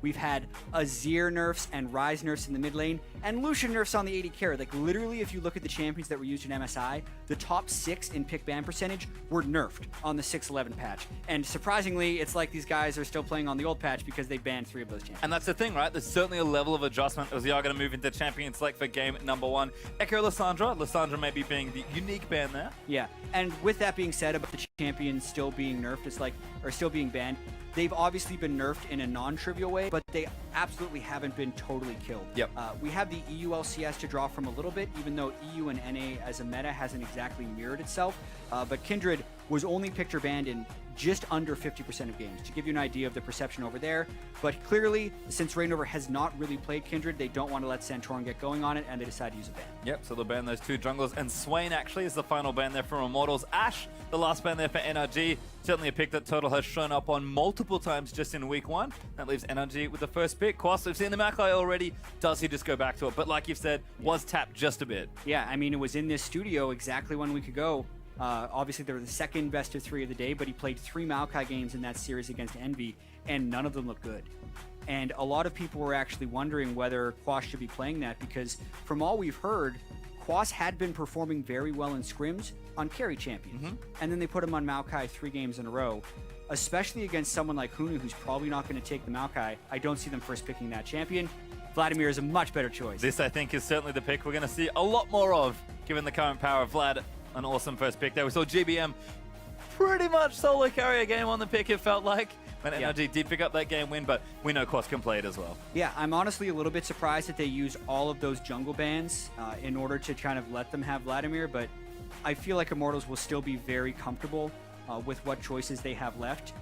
We've had Azir nerfs and Ryze nerfs in the mid lane, and Lucian nerfs on the AD carry. Like, literally, if you look at the champions that were used in MSI, the top 6 in pick ban percentage were nerfed on the 6.11 patch. And surprisingly, it's like these guys are still playing on the old patch because they banned 3 of those champions. And that's the thing, right? There's certainly a level of adjustment as we are going to move into champion select for game number 1. Echo Lissandra. Lissandra maybe being the unique ban there. Yeah, and with that being said, about the champions still being nerfed, it's like, or still being banned, they've obviously been nerfed in a non-trivial way, but they absolutely haven't been totally killed. Yep. We have the EU LCS to draw from a little bit, even though EU and NA as a meta hasn't exactly mirrored itself. But Kindred was only picked or banned in just under 50% of games, to give you an idea of the perception over there. But clearly, since Reignover has not really played Kindred, they don't want to let Santorin get going on it, and they decide to use a ban. Yep, so they'll ban those 2 junglers, and Swain actually is the final ban there from Immortals. Ashe, the last ban there for NRG. Certainly a pick that Total has shown up on multiple times just in week 1. That leaves NRG with the first pick. Quas, we've seen the Makai already. Does he just go back to it? But like you've said, was tapped just a bit. Yeah, I mean, it was in this studio exactly 1 week ago. Obviously, they were the second best of 3 of the day, but he played 3 Maokai games in that series against Envy, and none of them looked good. And a lot of people were actually wondering whether Quas should be playing that, because from all we've heard, Quas had been performing very well in scrims on carry champions. And then they put him on Maokai 3 games in a row, especially against someone like Hunu, who's probably not going to take the Maokai. I don't see them first picking that champion. Vladimir is a much better choice. This, I think, is certainly the pick we're going to see a lot more of, given the current power of Vlad. An awesome first pick there. We saw GBM pretty much solo carry a game on the pick, it felt like, when NRG did pick up that game win, but we know Quas can play it as well. Yeah, I'm honestly a little bit surprised that they use all of those jungle bans in order to kind of let them have Vladimir, but I feel like Immortals will still be very comfortable with what choices they have left.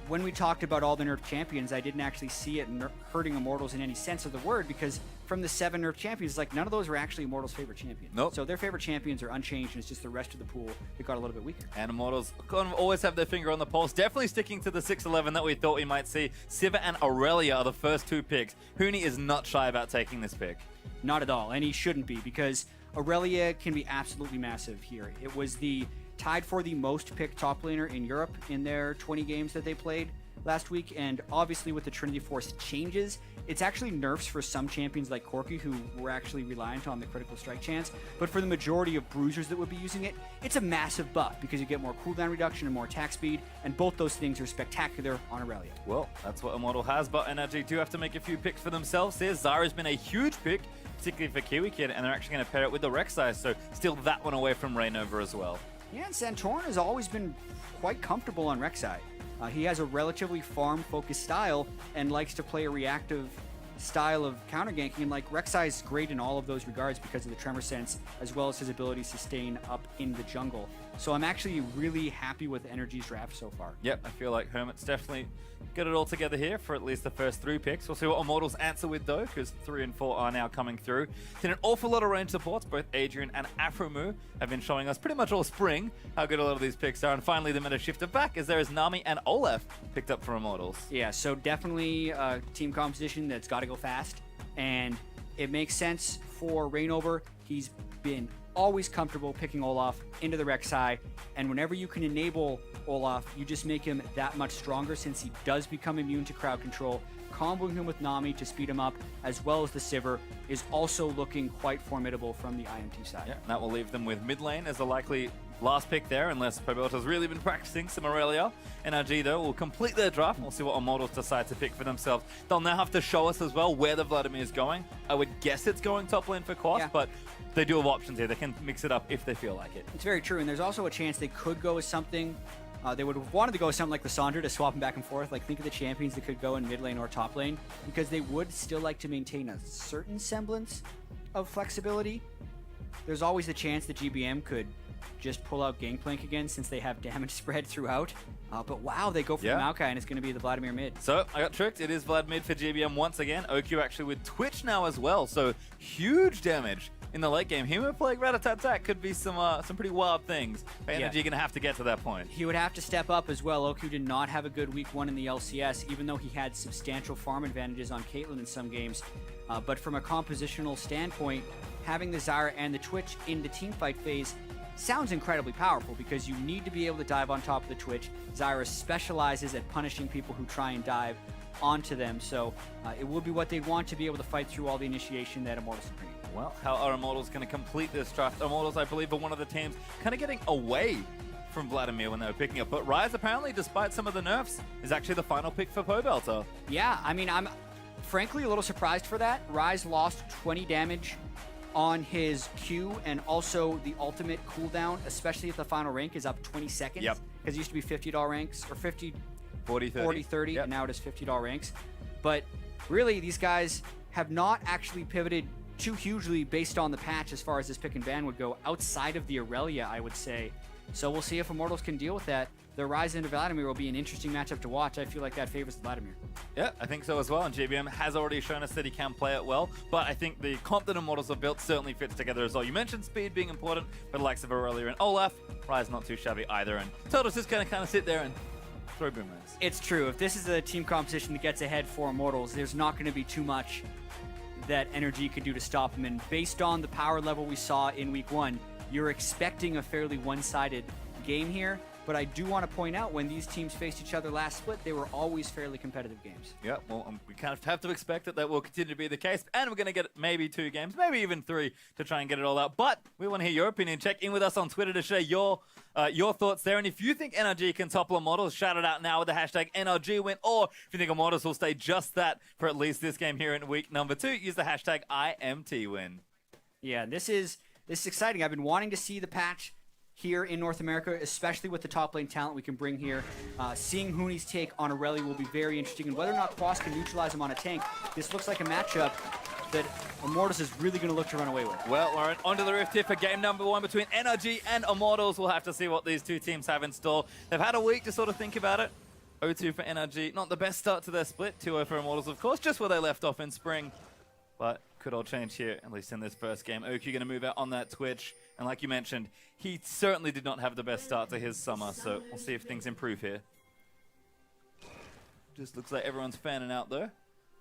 When we talked about all the nerfed champions, I didn't actually see it hurting Immortals in any sense of the word, because from the 7 nerfed champions, like, none of those were actually Immortals' favorite champions. Nope. So their favorite champions are unchanged, and it's just the rest of the pool that got a little bit weaker. And Immortals kind of always have their finger on the pulse, definitely sticking to the 6-11 that we thought we might see. Sivir and Aurelia are the first 2 picks. Huni is not shy about taking this pick. Not at all, and he shouldn't be, because Aurelia can be absolutely massive here. It was tied for the most picked top laner in Europe in their 20 games that they played last week, and obviously with the Trinity Force changes, it's actually nerfs for some champions like Corki, who were actually reliant on the critical strike chance, but for the majority of bruisers that would be using it, it's a massive buff because you get more cooldown reduction and more attack speed, and both those things are spectacular on Aurelia. Well, that's what Immortal has, but NRG do have to make a few picks for themselves here. Zara's been a huge pick, particularly for Kiwi Kid, and they're actually going to pair it with the Rek'Sai, so still that one away from Reignover as well. Yeah, and Santorin has always been quite comfortable on Rek'Sai. He has a relatively farm-focused style and likes to play a reactive style of counter ganking, and like Rek'Sai is great in all of those regards because of the tremor sense, as well as his ability to sustain up in the jungle. So I'm actually really happy with NRG's draft so far. Yep, I feel like Hermit's definitely got it all together here for at least the first 3 picks. We'll see what Immortals answer with though, because 3 and 4 are now coming through. Seen an awful lot of range supports. Both Adrian and Afromu have been showing us pretty much all spring how good a lot of these picks are. And finally the meta shifted back as there is Nami and Olaf picked up for Immortals. Yeah, so definitely a team composition that's got to go fast. And it makes sense for Reignover. He's been always comfortable picking Olaf into the Rek'Sai, and whenever you can enable Olaf, you just make him that much stronger since he does become immune to crowd control. Comboing him with Nami to speed him up, as well as the Sivir, is also looking quite formidable from the IMT side. Yeah, that will leave them with mid lane as a likely last pick there, unless Pobelta's really been practicing some Aurelia. NRG, though, will complete their draft, and we'll see what Immortals decide to pick for themselves. They'll now have to show us as well where the Vladimir is going. I would guess it's going top lane for Quas, but they do have options here. They can mix it up if they feel like it. It's very true, and there's also a chance they could go with something. They would have wanted to go with something like Lissandra to swap them back and forth. Like, think of the champions that could go in mid lane or top lane, because they would still like to maintain a certain semblance of flexibility. There's always the chance that GBM could just pull out Gangplank again since they have damage spread throughout. But wow, they go for the Maokai, and it's going to be the Vladimir mid. So, I got tricked. It is Vlad mid for GBM once again. OQ actually with Twitch now as well, so huge damage in the late game. Him playing Rat-a-tat-tat could be some pretty wild things. But NRG going to have to get to that point. He would have to step up as well. OQ did not have a good week 1 in the LCS, even though he had substantial farm advantages on Caitlyn in some games. But from a compositional standpoint, having the Zyra and the Twitch in the teamfight phase sounds incredibly powerful, because you need to be able to dive on top of the Twitch. Zyra specializes at punishing people who try and dive onto them. So it will be what they want to be able to fight through all the initiation that Immortals is bringing. Well, how are Immortals going to complete this draft? Immortals, I believe, are one of the teams kind of getting away from Vladimir when they were picking up. But Rise, apparently, despite some of the nerfs, is actually the final pick for Pobelter. Yeah, I mean, I'm frankly a little surprised for that. Rise lost 20 damage on his Q, and also the ultimate cooldown, especially if the final rank is up 20 seconds. Yep. Because it used to be $50 ranks, or 50, 40, 30. 40, 30, Yep. and now it is $50 ranks. But really, these guys have not actually pivoted too hugely based on the patch as far as this pick and ban would go, outside of the Aurelia, I would say. So we'll see if Immortals can deal with that. The Rise into Vladimir will be an interesting matchup to watch. I feel like that favors Vladimir. Yeah, I think so as well, and GBM has already shown us that he can play it well, but I think the comp that Immortals have built certainly fits together as well. You mentioned speed being important, but the likes of Aurelia and Olaf, Rise not too shabby either, and Turtle's just going to kind of sit there and throw boomerangs. It's true. If this is a team competition that gets ahead for Immortals, there's not going to be too much that NRG could do to stop him. And based on the power level we saw in Week 1, you're expecting a fairly one-sided game here. But I do want to point out, when these teams faced each other last split, they were always fairly competitive games. Yeah, well, we kind of have to expect that will continue to be the case, and we're going to get maybe 2 games, maybe even 3 to try and get it all out. But we want to hear your opinion. Check in with us on Twitter to share your thoughts there. And if you think NRG can topple Immortals, shout it out now with the hashtag NRGWin. Or if you think Immortals will stay just that for at least this game here in week number 2, use the hashtag IMTWin. Yeah, this is exciting. I've been wanting to see the patch here in North America, especially with the top lane talent we can bring here. Seeing Huni's take on Aurelia will be very interesting, and whether or not Cross can neutralize him on a tank, this looks like a matchup that Immortals is really going to look to run away with. Well, Lauren, onto the Rift here for game number 1 between NRG and Immortals. We'll have to see what these two teams have in store. They've had a week to sort of think about it. 0-2 for NRG, not the best start to their split. 2-0 for Immortals, of course, just where they left off in spring. But could all change here, at least in this first game. Oki going to move out on that Twitch. And like you mentioned, he certainly did not have the best start to his summer. So we'll see if things improve here. Just looks like everyone's fanning out though.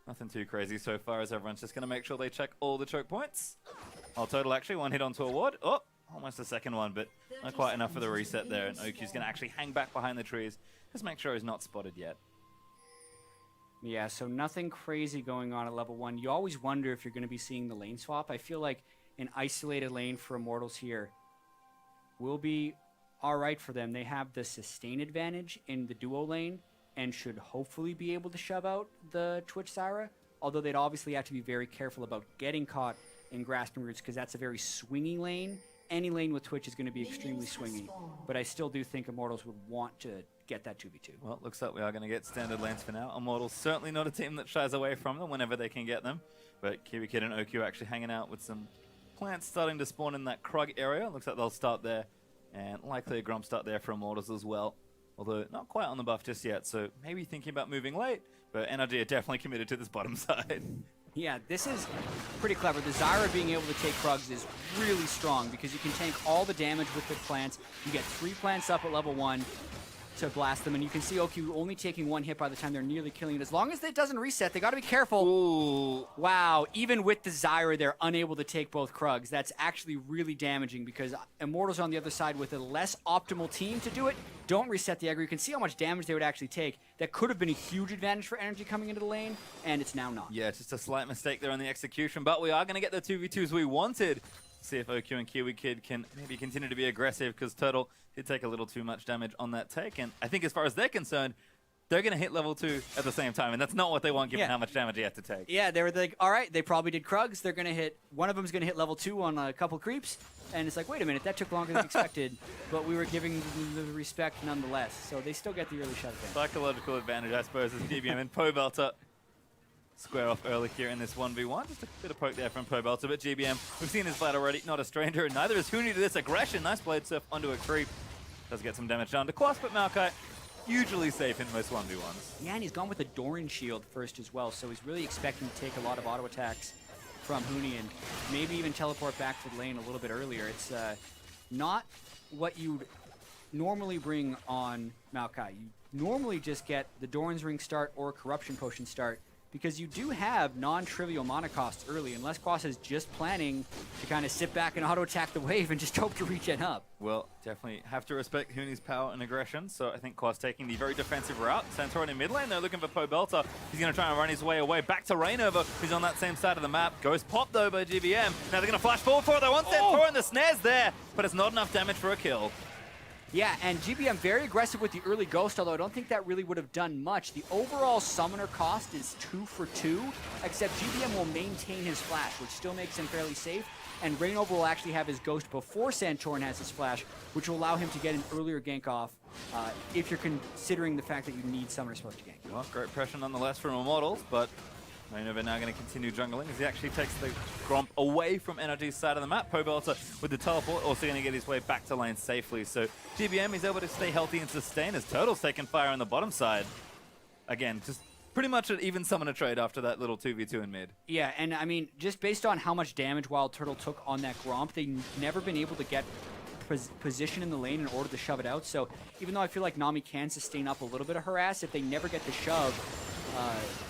Nothing too crazy so far, as everyone's just going to make sure they check all the choke points. All total, actually, 1 hit onto a ward. Oh, almost a second one, but not quite enough for the reset there. And Oki's going to actually hang back behind the trees. Just make sure he's not spotted yet. Yeah, so nothing crazy going on at level 1. You always wonder if you're going to be seeing the lane swap. I feel like an isolated lane for Immortals here will be all right for them. They have the sustain advantage in the duo lane and should hopefully be able to shove out the Twitch Zyra, although they'd obviously have to be very careful about getting caught in grasping roots, because that's a very swingy lane. Any lane with Twitch is going to be extremely swingy, but I still do think Immortals would want to get that 2v2. Well, it looks like we are going to get standard lanes for now. Immortals certainly not a team that shies away from them whenever they can get them, but Kiwi Kid and OQ actually hanging out with some plants starting to spawn in that Krug area. Looks like they'll start there, and likely a Grump start there for Immortals as well, although not quite on the buff just yet, so maybe thinking about moving late, but NRG are definitely committed to this bottom side. Yeah, this is pretty clever. The Zyra being able to take Krugs is really strong because you can tank all the damage with the plants. You get 3 plants up at level 1 to blast them, and you can see OQ only taking 1 hit by the time they're nearly killing it. As long as it doesn't reset, they got to be careful. Ooh. Wow, even with the Zyra, they're unable to take both Krugs. That's actually really damaging because Immortals on the other side with a less optimal team to do it don't reset the aggro. You can see how much damage they would actually take. That could have been a huge advantage for NRG coming into the lane, and it's now not. Yeah, just a slight mistake there on the execution, but we are going to get the 2v2s we wanted. See if OQ and Kiwi Kid can maybe continue to be aggressive, because Turtle did take a little too much damage on that take, and I think as far as they're concerned, they're going to hit level 2 at the same time, and that's not what they want given how much damage he had to take. Yeah, they were like, all right, they probably did Krugs. They're going to hit, one of them's going to hit level 2 on a couple creeps, and it's like, wait a minute, that took longer than expected, but we were giving them the respect nonetheless, so they still get the early shot advantage. Psychological advantage, I suppose, as DBM and Pobelter square off early here in this 1v1. Just a bit of poke there from Pobelter, but GBM, we've seen his fight already, not a stranger, and neither is Huni to this aggression. Nice blade surf onto a creep. Does get some damage done to Quas, but Maokai usually safe in most 1v1s. Yeah, and he's gone with a Doran shield first as well, so he's really expecting to take a lot of auto attacks from Huni and maybe even teleport back to the lane a little bit earlier. It's not what you'd normally bring on Maokai. You normally just get the Doran's Ring start or Corruption Potion start because you do have non-trivial mana costs early, unless Quas is just planning to kind of sit back and auto-attack the wave and just hope to regen up. Well, definitely have to respect Huni's power and aggression, so I think Quas taking the very defensive route. Santorin in mid lane, they're looking for Pobelta. He's going to try and run his way away. Back to Rainover, who's on that same side of the map. Ghost popped though by GBM. Now they're going to flash forward for it. They want Santorin, the snare's there, but it's not enough damage for a kill. Yeah, and GBM very aggressive with the early Ghost, although I don't think that really would have done much. The overall summoner cost is 2 for 2, except GBM will maintain his flash, which still makes him fairly safe. And Rainover will actually have his Ghost before Santorin has his flash, which will allow him to get an earlier gank off if you're considering the fact that you need summoner spells to gank. Well, great pressure nonetheless from Immortals, but Rainover now going to continue jungling as he actually takes the Gromp away from NRG's side of the map. Pobelta with the teleport also going to get his way back to lane safely. So GBM is able to stay healthy and sustain as Turtle's taking fire on the bottom side. Again, just pretty much an even summoner trade after that little 2v2 in mid. Yeah, and I mean, just based on how much damage Wild Turtle took on that Gromp, they've never been able to get position in the lane in order to shove it out. So even though I feel like Nami can sustain up a little bit of harass, if they never get the shove,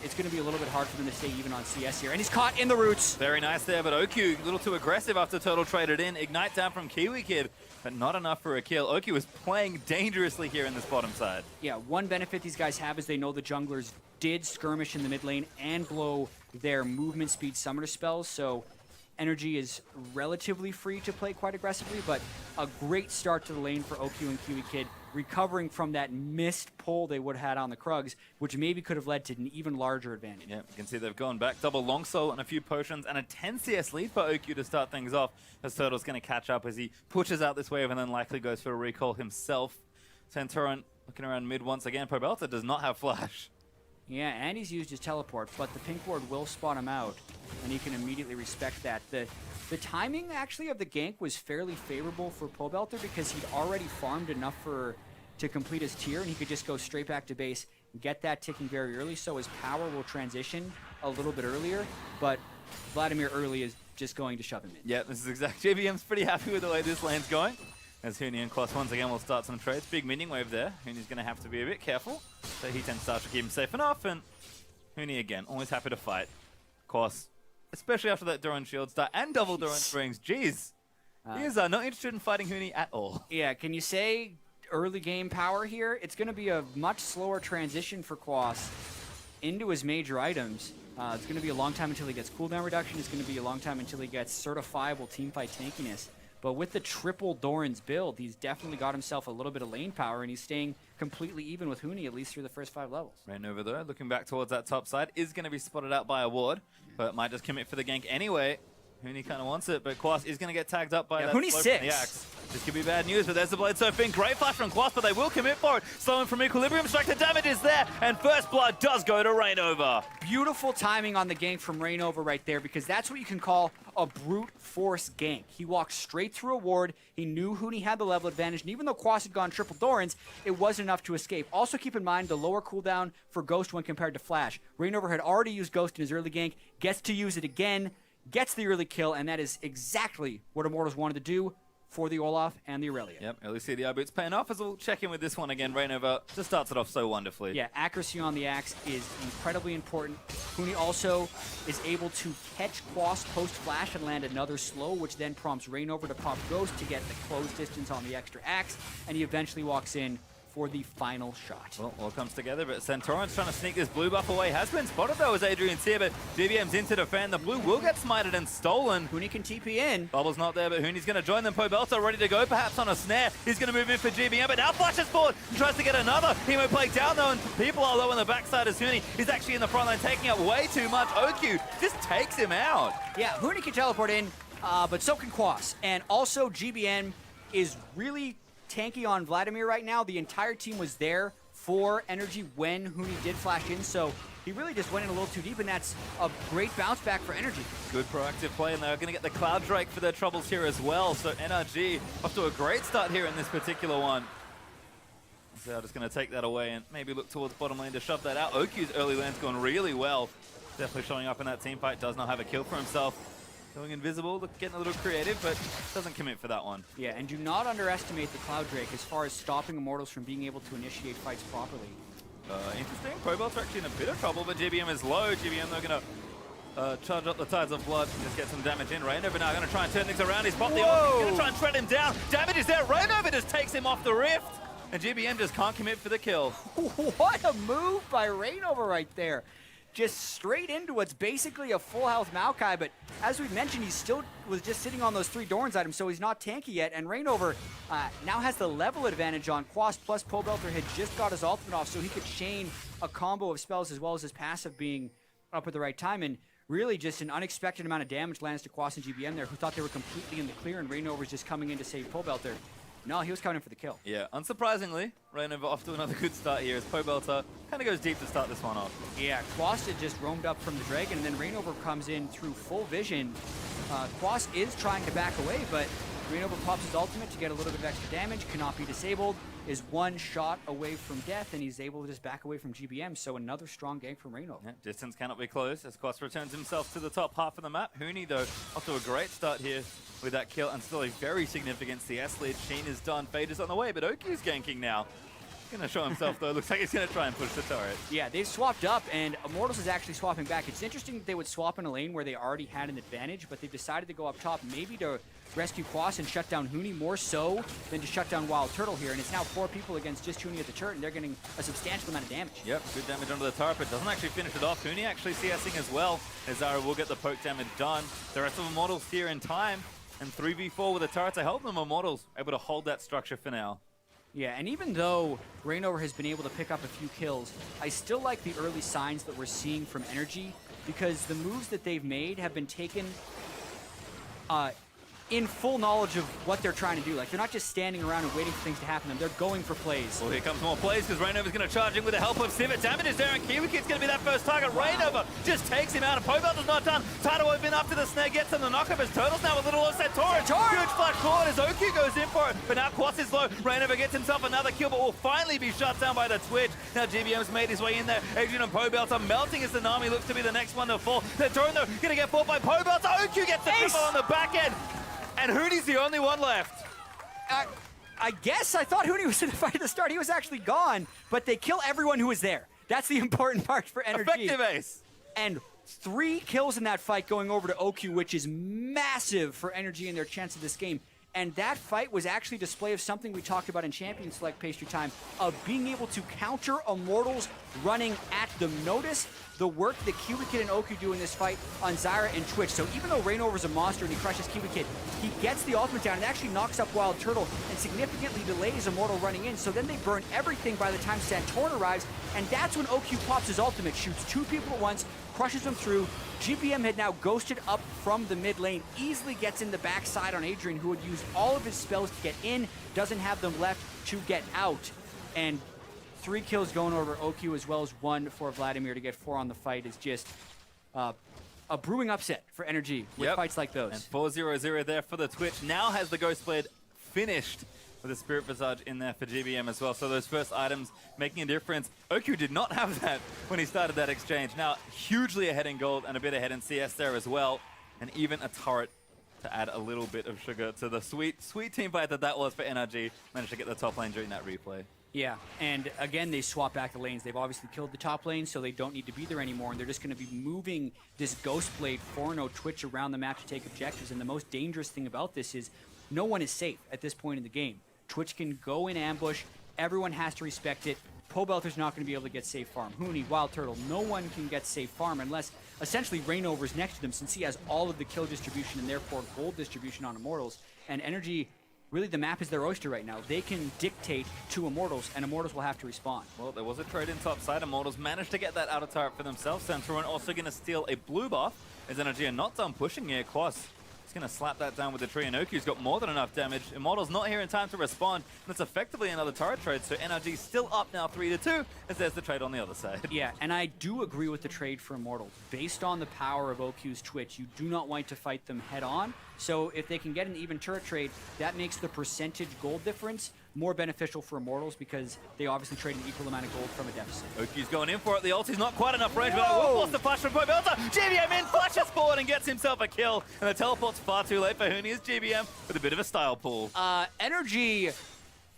it's going to be a little bit hard for them to stay even on CS here. And he's caught in the roots. Very nice there, but Okyu a little too aggressive after Turtle traded in. Ignite down from Kiwi Kid, but not enough for a kill. Okyu is playing dangerously here in this bottom side. Yeah, one benefit these guys have is they know the junglers did skirmish in the mid lane and blow their movement speed summoner spells, so NRG is relatively free to play quite aggressively, but a great start to the lane for Okyu and Kiwi Kid, recovering from that missed pull they would have had on the Krugs, which maybe could have led to an even larger advantage. Yeah, you can see they've gone back. Double long soul and a few potions and a 10 CS lead for Okyu to start things off, as Turtle's going to catch up as he pushes out this wave and then likely goes for a recall himself. Santorin looking around mid once again. Pobelta does not have flash. Yeah, and he's used his teleport, but the pink ward will spot him out, and you can immediately respect that. The timing, actually, of the gank was fairly favorable for Pobelta because he'd already farmed enough to complete his tier, and he could just go straight back to base, get that ticking very early, so his power will transition a little bit earlier, but Vladimir early is just going to shove him in. Yeah, this is exactly. JVM's pretty happy with the way this lane's going. As Huni and Quas once again will start some trades. Big minion wave there. Huni's going to have to be a bit careful. So he tends to keep him safe enough. And Huni again, always happy to fight. Quas, especially after that Doran shield start and double Doran springs. Jeez. He is not interested in fighting Huni at all. Yeah, can you say early game power here? It's going to be a much slower transition for Quas into his major items. It's going to be a long time until he gets cooldown reduction. It's going to be a long time until he gets certifiable teamfight tankiness. But with the triple Doran's build, he's definitely got himself a little bit of lane power, and he's staying completely even with Huni, at least through the first 5 levels. Rainover, though, looking back towards that top side, is going to be spotted out by a ward, but might just commit for the gank anyway. Huni kind of wants it, but Quas is going to get tagged up by that Huni's slope 6. from the axe. This could be bad news, but there's the Blade Surfing. Great flash from Quas, but they will commit for it. Slowing from Equilibrium Strike, the damage is there, and first blood does go to Rainover. Beautiful timing on the gank from Rainover right there, because that's what you can call a brute force gank. He walked straight through a ward. He knew Huni had the level advantage, and even though Quas had gone triple Dorans, it wasn't enough to escape. Also keep in mind the lower cooldown for Ghost when compared to Flash. Rainover had already used Ghost in his early gank, gets to use it again, gets the early kill, and that is exactly what Immortals wanted to do for the Olaf and the Aurelia. Yep, early CDI boots paying off, as we'll check in with this one again. Rainover just starts it off so wonderfully. Yeah, accuracy on the axe is incredibly important. Huni also is able to catch Quas post-flash and land another slow, which then prompts Rainover to pop Ghost to get the close distance on the extra axe, and he eventually walks in for the final shot. Well, all comes together, but Santorin's trying to sneak this blue buff away. Has been spotted, though, as Adrian's here, but GBM's in to defend. The blue will get smited and stolen. Huni can TP in. Bubble's not there, but Huni's going to join them. Pobelta ready to go, perhaps on a snare. He's going to move in for GBM, but now flashes forward and tries to get another. Hemo play down, though, and people are low on the backside as Huni is actually in the front line, taking up way too much. Okyu just takes him out. Yeah, Huni can teleport in, but so can Quas. And also, GBM is really tanky on Vladimir right now. The entire team was there for NRG when Huni did flash in, so he really just went in a little too deep, and that's a great bounce back for NRG. Good proactive play, and they're going to get the Cloud Drake for their troubles here as well. So NRG off to a great start here in this particular one. So they're just going to take that away and maybe look towards bottom lane to shove that out. Okyu's early lane's gone really well. Definitely showing up in that team fight. Does not have a kill for himself. Going invisible, getting a little creative, but doesn't commit for that one. Yeah, and do not underestimate the Cloud Drake as far as stopping Immortals from being able to initiate fights properly. Interesting. Probelts are actually in a bit of trouble, but GBM is low. GBM, they're going to charge up the Tides of Blood and just get some damage in. Rainover now going to try and turn things around. He's popped the ult. He's going to try and shred him down. Damage is there. Rainover just takes him off the rift. And GBM just can't commit for the kill. What a move by Rainover right there. Just straight into what's basically a full health Maokai, but as we mentioned, he still was just sitting on those 3 Dorns items, so he's not tanky yet, and Rainover now has the level advantage on Quas, plus Pobelter had just got his ultimate off, so he could chain a combo of spells as well as his passive being up at the right time, and really just an unexpected amount of damage lands to Quas and GBM there, who thought they were completely in the clear, and Rainover's just coming in to save Pobelter. No, he was coming in for the kill. Yeah, unsurprisingly, Rainover off to another good start here as Pobelter kind of goes deep to start this one off. Yeah, Quas had just roamed up from the Dragon, and then Rainover comes in through full vision. Quas is trying to back away, but Rainover pops his ultimate to get a little bit of extra damage, cannot be disabled, is 1 shot away from death, and he's able to just back away from GBM, so another strong gank from Rainover. Yeah, distance cannot be closed as Quas returns himself to the top half of the map. Huni, though, off to a great start here with that kill, and still a very significant CS lead. Sheen is done, Fade is on the way, but Oki's ganking now. Gonna show himself though, looks like he's gonna try and push the turret. Yeah, they've swapped up, and Immortals is actually swapping back. It's interesting that they would swap in a lane where they already had an advantage, but they decided to go up top, maybe to rescue Quas and shut down Huni more so than to shut down Wild Turtle here, and it's now 4 people against just Huni at the turret, and they're getting a substantial amount of damage. Yep, good damage under the turret, but doesn't actually finish it off. Huni actually CSing as well, as Zara will get the poke damage done. The rest of Immortals here in time, and 3v4 with the turrets. I hope the Immortals able to hold that structure for now. Yeah, and even though Rainover has been able to pick up a few kills, I still like the early signs that we're seeing from NRG, because the moves that they've made have been taken in full knowledge of what they're trying to do. Like, they're not just standing around and waiting for things to happen to them. They're going for plays. Well, here comes more plays because Rainover's going to charge in with the help of Sivit. Damage is there, and KiwiKid's going to be that first target. Wow. Rainover just takes him out, and Pobelter's not done. Tado been up to the snare, gets him the knock-up as Turtles now with little Centaurus. Huge flash forward as Oki goes in for it, but now Quas is low. Rainover gets himself another kill, but will finally be shut down by the Twitch. Now GBM's made his way in there. Adrian and Pobelter melting as Tsunami looks to be the next one to fall. They're throwing though, going to get fought by Pobelter. Oki gets the triple on the back end. And Huni's the only one left. I guess I thought Huni was in the fight at the start. He was actually gone, but they kill everyone who was there. That's the important part for NRG. Effective ace. And 3 kills in that fight going over to OQ, which is massive for NRG and their chance of this game. And that fight was actually a display of something we talked about in Champion Select Pastry Time, of being able to counter Immortals running at them. Notice the work that KiwiKid and Oku do in this fight on Zyra and Twitch. So even though Rainover's a monster and he crushes KiwiKid, he gets the ultimate down and actually knocks up Wild Turtle and significantly delays Immortal running in. So then they burn everything by the time Santorn arrives, and that's when Oku pops his ultimate, shoots 2 people at once, crushes them through. GPM had now ghosted up from the mid lane, easily gets in the backside on Adrian, who had used all of his spells to get in, doesn't have them left to get out. And 3 kills going over OQ, as well as 1 for Vladimir to get 4 on the fight, is just a brewing upset for NRG with fights like those. And 4-0-0 there for the Twitch. Now has the Ghost Blade finished with a Spirit Visage in there for GBM as well. So those first items making a difference. OQ did not have that when he started that exchange. Now hugely ahead in gold and a bit ahead in CS there as well. And even a turret to add a little bit of sugar to the sweet, sweet team fight that was for NRG. Managed to get the top lane during that replay. Yeah, and again, they swap back the lanes. They've obviously killed the top lane, so they don't need to be there anymore, and they're just going to be moving this Ghost Blade 4-0 Twitch around the map to take objectives. And the most dangerous thing about this is no one is safe at this point in the game. Twitch can go in ambush. Everyone has to respect it. Pobelter's not going to be able to get safe farm. Huni, Wild Turtle, no one can get safe farm unless essentially Rainover's next to them, since he has all of the kill distribution and therefore gold distribution on Immortals. And NRG, really the map is their oyster right now. They can dictate to Immortals, and Immortals will have to respond. Well, there was a trade in top side. Immortals managed to get that outer turret for themselves. Santorin also going to steal a blue buff, as NRG are not done pushing here. Quas is going to slap that down with the tree, and Oku's got more than enough damage. Immortals not here in time to respond, and it's effectively another turret trade, so NRG still up now 3-2, as there's the trade on the other side. Yeah, and I do agree with the trade for Immortals. Based on the power of OQ's Twitch, you do not want to fight them head on. So if they can get an even turret trade, that makes the percentage gold difference more beneficial for Immortals, because they obviously trade an equal amount of gold from a deficit. Oku's going in for it. The ult is not quite enough range, but it will force the flash from Pobelter. GBM in, flashes forward and gets himself a kill. And the teleport's far too late for Huni as GBM with a bit of a style pull. NRG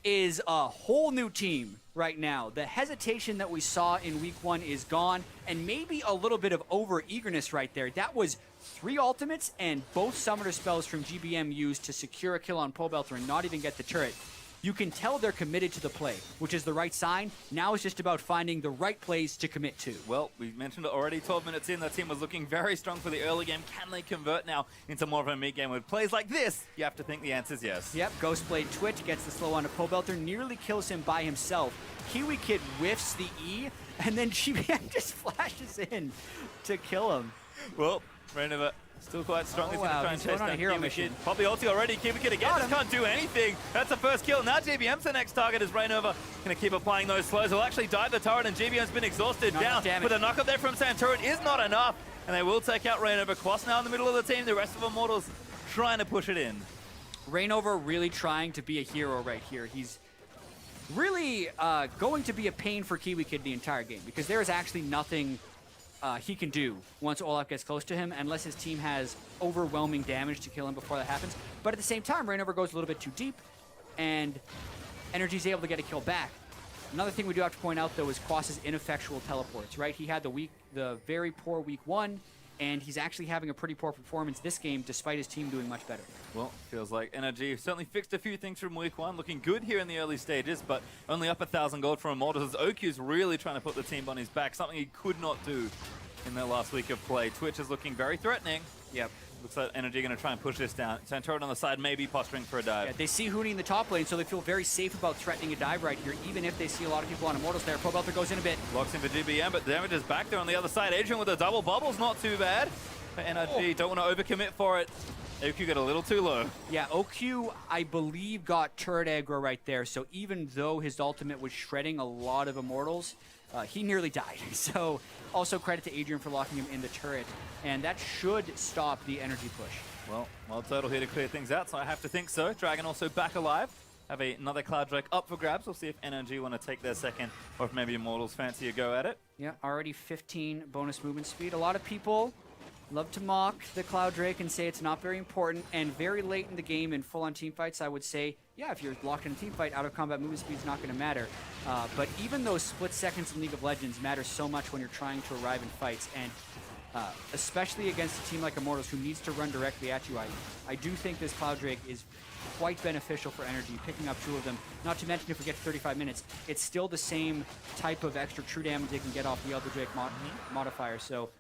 is a whole new team right now. The hesitation that we saw in week 1 is gone, and maybe a little bit of over-eagerness right there. That was 3 ultimates and both summoner spells from GBM used to secure a kill on Pobelter and not even get the turret. You can tell they're committed to the play, which is the right sign. Now it's just about finding the right plays to commit to. Well, we mentioned it already, 12 minutes in, that team was looking very strong for the early game. Can they convert now into more of a mid-game with plays like this? You have to think the answer is yes. Yep, Ghostblade Twitch gets the slow on to Pobelter, nearly kills him by himself. Kiwi Kid whiffs the E, and then GBM just flashes in to kill him. Well, Rainover still quite strong. He's going to try and chase down Kiwi Kid. Probably ulti already. Kiwi Kid again just can't do anything. That's the first kill. Now GBM's the next target as Rainover going to keep applying those slows. He'll actually dive the turret, and GBM's been exhausted. Down, but a knock up there from Santorin is not enough, and they will take out Rainover. Quas now in the middle of the team. The rest of Immortals trying to push it in. Rainover really trying to be a hero right here. He's really going to be a pain for Kiwi Kid the entire game, because there is actually nothing he can do once Olaf gets close to him, unless his team has overwhelming damage to kill him before that happens. But at the same time, Rainover goes a little bit too deep, and NRG's able to get a kill back. Another thing we do have to point out, though, is Quas's ineffectual teleports, right? He had the very poor week 1, and he's actually having a pretty poor performance this game, despite his team doing much better. Well, feels like NRG certainly fixed a few things from week 1, looking good here in the early stages, but only up 1,000 gold from Immortals. OQ's really trying to put the team on his back, something he could not do in their last week of play. Twitch is looking very threatening. Yep. Looks like NRG going to try and push this down. Santorin on the side, maybe posturing for a dive. Yeah, they see Huni in the top lane, so they feel very safe about threatening a dive right here, even if they see a lot of people on Immortals there. Pobelter goes in a bit. Locks in for GBM, but damage is back there on the other side. Adrian with a double bubble's not too bad. But NRG don't want to overcommit for it. OQ got a little too low. Yeah, OQ, I believe, got turret aggro right there, so even though his ultimate was shredding a lot of Immortals, he nearly died. So also credit to Adrian for locking him in the turret, and that should stop the energy push. Well, Wild Turtle here to clear things out, so I have to think so. Dragon also back alive. Have another Cloud Drake up for grabs. We'll see if NRG want to take their second, or if maybe Immortals fancy a go at it. Yeah, already 15 bonus movement speed. A lot of people love to mock the Cloud Drake and say it's not very important, and very late in the game in full-on team fights, I would say, yeah, if you're locked in a team fight, out-of-combat movement speed is not going to matter. But even those split seconds in League of Legends matter so much when you're trying to arrive in fights, and especially against a team like Immortals who needs to run directly at you. I do think this Cloud Drake is quite beneficial for NRG, picking up 2 of them. Not to mention, if we get to 35 minutes, it's still the same type of extra true damage they can get off the Elder Drake modifier, so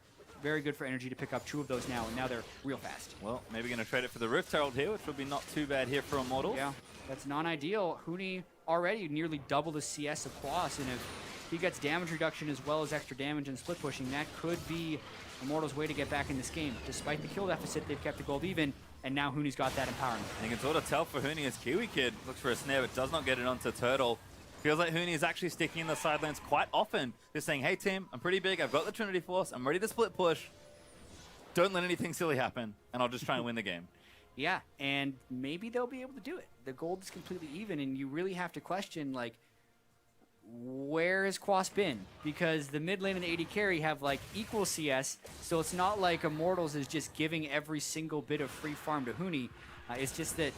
very good for NRG to pick up 2 of those now, and now they're real fast. Well, maybe going to trade it for the Rift Herald here, which would be not too bad here for Immortals. Yeah, that's non-ideal. Huni already nearly double the CS of Quas, and if he gets damage reduction as well as extra damage and split pushing, that could be Immortals' way to get back in this game. Despite the kill deficit, they've kept the gold even, and now Huni's got that empowerment. And you can sort of tell for Huni as Kiwi Kid looks for a snare, but does not get it onto Turtle. Feels like Huni is actually sticking in the sidelines quite often, just saying, hey team, I'm pretty big, I've got the Trinity Force, I'm ready to split push. Don't let anything silly happen, and I'll just try and win the game. Yeah, and maybe they'll be able to do it. The gold is completely even, and you really have to question, like, where has Quas been? Because the mid lane and the AD carry have, like, equal CS, so it's not like Immortals is just giving every single bit of free farm to Huni. It's just that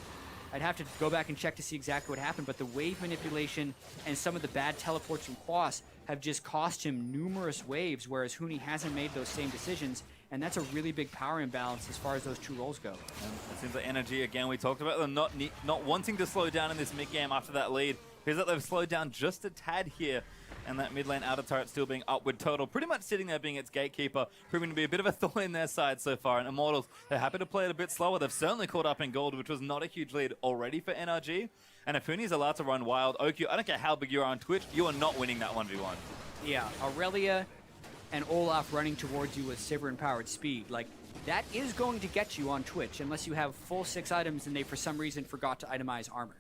I'd have to go back and check to see exactly what happened, but the wave manipulation and some of the bad teleports from Quas have just cost him numerous waves, whereas Huni hasn't made those same decisions. And that's a really big power imbalance as far as those 2 roles go. And it seems like NRG, again, we talked about them not wanting to slow down in this mid-game after that lead. Feels like they've slowed down just a tad here. And that mid lane outer turret still being upward. Turtle pretty much sitting there being its gatekeeper, proving to be a bit of a thorn in their side so far. And Immortals, they're happy to play it a bit slower. They've certainly caught up in gold, which was not a huge lead already for NRG. And if Huni's allowed to run wild, OQ, I don't care how big you are on Twitch, you are not winning that 1v1. Yeah, Aurelia and Olaf running towards you with Sivir-empowered speed, like, that is going to get you on Twitch, unless you have full 6 items and they, for some reason, forgot to itemize armor.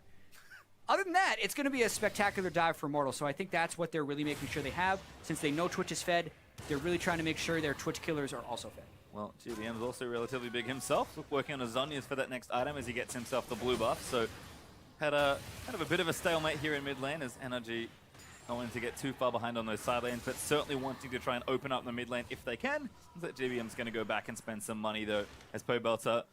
Other than that, it's going to be a spectacular dive for Immortals, so I think that's what they're really making sure they have. Since they know Twitch is fed, they're really trying to make sure their Twitch killers are also fed. Well, GBM's also relatively big himself, working on his Zhonya's for that next item as he gets himself the blue buff, so had a kind of a bit of a stalemate here in mid lane as NRG not wanting to get too far behind on those side lanes, but certainly wanting to try and open up the mid lane if they can. That GBM's going to go back and spend some money though, as Pobelter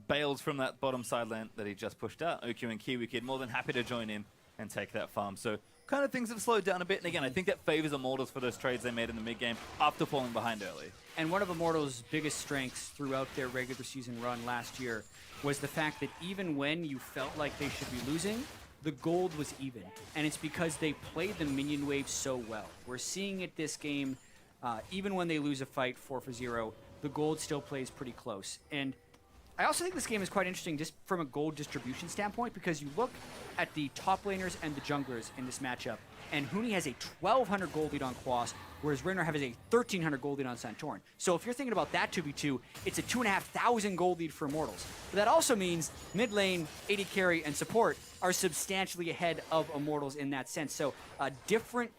bails from that bottom side lane that he just pushed out. OQ and Kiwi Kid more than happy to join in and take that farm. So kind of things have slowed down a bit. And again, I think that favors Immortals for those trades they made in the mid game after falling behind early. And one of Immortals' biggest strengths throughout their regular season run last year was the fact that even when you felt like they should be losing, the gold was even. And it's because they played the minion wave so well. We're seeing it this game, even when they lose a fight 4-0, the gold still plays pretty close. And I also think this game is quite interesting just from a gold distribution standpoint, because you look at the top laners and the junglers in this matchup, and Huni has a 1,200 gold lead on Quas, whereas Raynor has a 1,300 gold lead on Santorin. So if you're thinking about that 2v2, it's a 2,500 gold lead for Immortals. But that also means mid lane, AD carry, and support are substantially ahead of Immortals in that sense. So different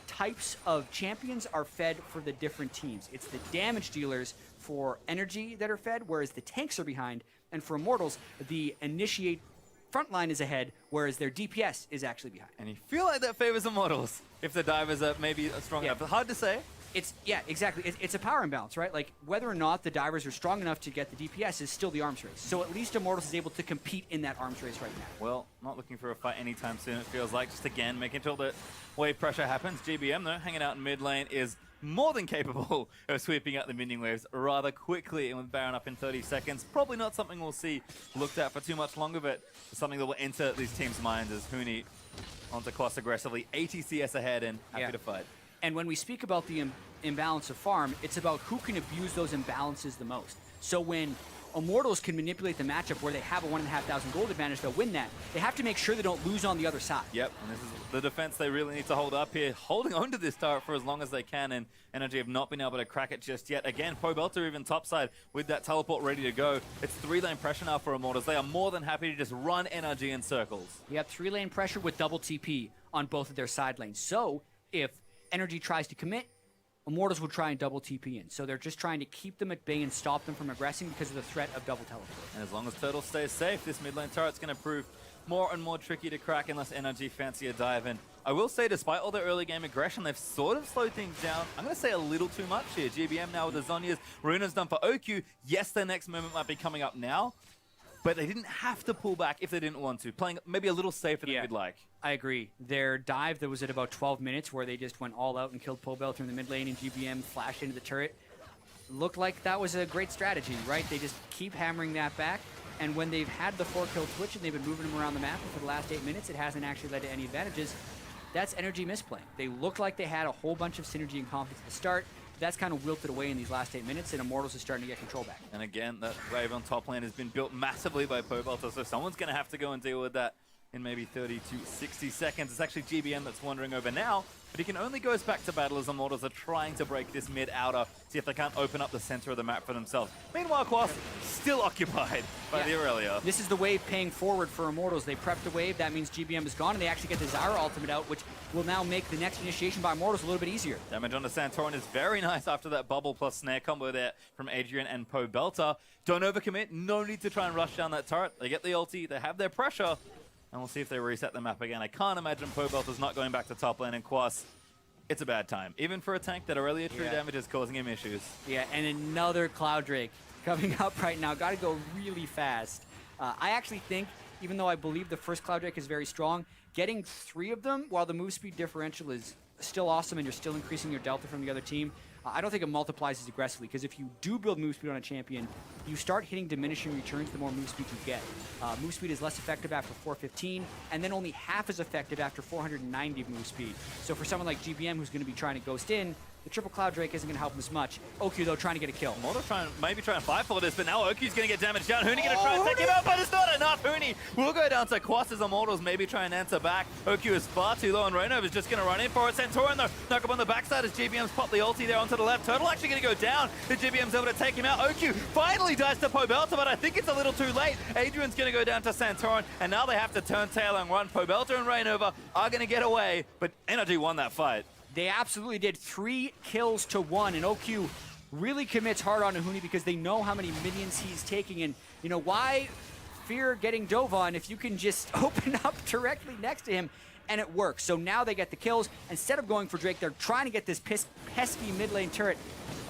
types of champions are fed for the different teams. It's the damage dealers for NRG that are fed, whereas the tanks are behind. And for Immortals, the initiate front line is ahead, whereas their DPS is actually behind. And you feel like that favors Immortals if the divers are maybe strong enough. But hard to say. Yeah, exactly. It's a power imbalance, right? Like, whether or not the divers are strong enough to get the DPS is still the arms race. So at least Immortals is able to compete in that arms race right now. Well, not looking for a fight anytime soon, it feels like. Just again, making sure that wave pressure happens. GBM, though, hanging out in mid lane, is more than capable of sweeping out the minion waves rather quickly, and with Baron up in 30 seconds, probably not something we'll see looked at for too much longer, but something that will enter these teams' minds as Huni onto Quas aggressively, 80 CS ahead and happy to fight. And when we speak about the imbalance of farm, it's about who can abuse those imbalances the most. So when Immortals can manipulate the matchup where they have a 1,500 gold advantage, they'll win that. They have to make sure they don't lose on the other side. Yep, and this is the defense they really need to hold up here, holding on to this turret for as long as they can, and NRG have not been able to crack it just yet. Again, Pobelter even topside with that teleport ready to go. It's 3-lane pressure now for Immortals. They are more than happy to just run NRG in circles. You have 3-lane pressure with double TP on both of their side lanes. So if NRG tries to commit, Immortals will try and double TP in. So they're just trying to keep them at bay and stop them from aggressing because of the threat of double teleport. And as long as Turtle stays safe, this mid lane turret's going to prove more and more tricky to crack unless NRG fancy a dive in. I will say, despite all their early game aggression, they've sort of slowed things down. I'm going to say a little too much here. GBM now with the Zhonya's. Runa's done for OQ. Yes, their next moment might be coming up now, but they didn't have to pull back if they didn't want to. Playing maybe a little safer than we'd like. I agree. Their dive that was at about 12 minutes where they just went all out and killed Pobelter in the mid lane and GBM flashed into the turret looked like that was a great strategy, right? They just keep hammering that back. And when they've had the 4-kill Twitch and they've been moving them around the map for the last 8 minutes, it hasn't actually led to any advantages. That's NRG misplaying. They looked like they had a whole bunch of synergy and confidence at the start. That's kind of wilted away in these last 8 minutes, and Immortals is starting to get control back. And again, that wave on top lane has been built massively by Pobelter, so someone's going to have to go and deal with that in maybe 30 to 60 seconds. It's actually GBM that's wandering over now, but he can only go back to battle as Immortals are trying to break this mid-outer, see if they can't open up the center of the map for themselves. Meanwhile, Quas still occupied by the Aurelia. This is the wave paying forward for Immortals. They prepped the wave, that means GBM is gone, and they actually get the Zyra ultimate out, which will now make the next initiation by Immortals a little bit easier. Damage on the Santorin is very nice after that bubble plus snare combo there from Adrian and Pobelter. Don't overcommit, no need to try and rush down that turret. They get the ulti, they have their pressure, and we'll see if they reset the map again. I can't imagine Pobelter's not going back to top lane, and Quas, it's a bad time. Even for a tank that Aurelia true damage is causing him issues. Yeah, and another Cloud Drake coming up right now. Got to go really fast. I actually think, even though I believe the first Cloud Drake is very strong, getting 3 of them while the move speed differential is still awesome and you're still increasing your delta from the other team, I don't think it multiplies as aggressively, because if you do build move speed on a champion, you start hitting diminishing returns the more move speed you get. Move speed is less effective after 415, and then only half as effective after 490 move speed. So for someone like GBM who's going to be trying to ghost in, the triple Cloud Drake isn't going to help him as much. OQ, though, trying to get a kill. Mortal maybe trying to fight for this, but now OQ's going to get damaged down. Huni going to try and take him out, but it's not enough. Huni will go down to Quas as Immortals, maybe try and answer back. OQ is far too low, and Reynov is just going to run in for it. Santorin, though, knock up on the backside as GBM's popped the ulti there onto the left. Turtle actually going to go down. The GBM's able to take him out. OQ finally dies to Pobelter, but I think it's a little too late. Adrian's going to go down to Santorin, and now they have to turn tail and run. Pobelter and Reynova are going to get away, but NRG won that fight. They absolutely did. 3 kills to 1, and OQ really commits hard on Huni because they know how many minions he's taking. And, you know, why fear getting dove on if you can just open up directly next to him? and it works. So now they get the kills. Instead of going for Drake, they're trying to get this pesky mid lane turret.